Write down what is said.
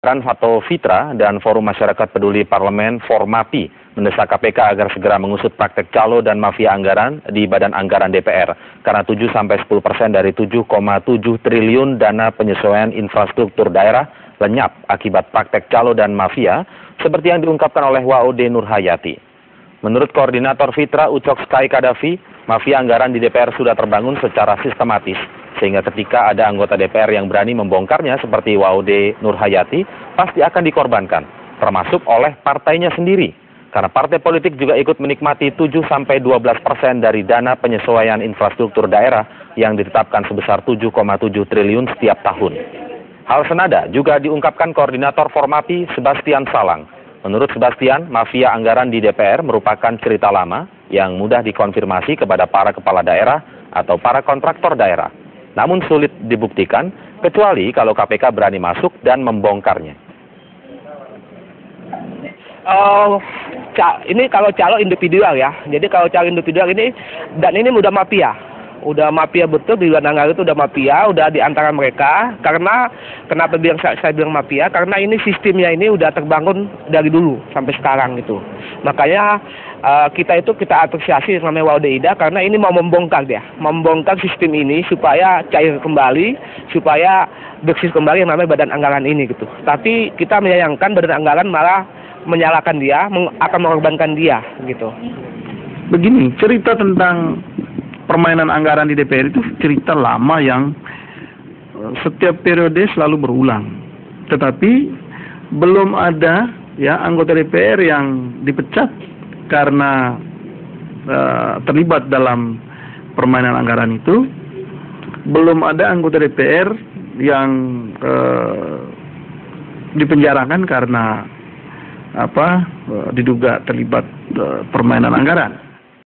Atau Fitra dan Forum Masyarakat Peduli Parlemen Formapi mendesak KPK agar segera mengusut praktek calo dan mafia anggaran di Badan Anggaran DPR karena 7-10% dari 7,7 triliun dana penyesuaian infrastruktur daerah lenyap akibat praktek calo dan mafia seperti yang diungkapkan oleh WAOD Nurhayati. Menurut Koordinator Fitra Ucok Sky Kadafi, mafia anggaran di DPR sudah terbangun secara sistematis, sehingga ketika ada anggota DPR yang berani membongkarnya seperti WAOD Nurhayati, pasti akan dikorbankan, termasuk oleh partainya sendiri. Karena partai politik juga ikut menikmati 7-12% dari dana penyesuaian infrastruktur daerah yang ditetapkan sebesar 7,7 triliun setiap tahun. Hal senada juga diungkapkan Koordinator Formapi Sebastian Salang. Menurut Sebastian, mafia anggaran di DPR merupakan cerita lama yang mudah dikonfirmasi kepada para kepala daerah atau para kontraktor daerah. Namun sulit dibuktikan, kecuali kalau KPK berani masuk dan membongkarnya. Ini kalau calo individual ya. Jadi kalau calo individual ini, dan ini udah mafia. Udah mafia betul, di luar anggaran itu udah mafia, udah di antara mereka. Karena, kenapa saya bilang mafia? Karena ini sistemnya ini udah terbangun dari dulu sampai sekarang gitu. Makanya kita apresiasi namanya WAOD Ida karena ini mau membongkar dia. Membongkar sistem ini supaya cair kembali, supaya bersih kembali yang namanya Badan Anggaran ini gitu. Tapi kita menyayangkan Badan Anggaran malah menyalahkan dia, akan mengorbankan dia gitu. Begini, cerita tentang permainan anggaran di DPR itu cerita lama yang setiap periode selalu berulang. Tetapi belum ada ya anggota DPR yang dipecat karena terlibat dalam permainan anggaran itu. Belum ada anggota DPR yang dipenjarakan karena diduga terlibat permainan anggaran.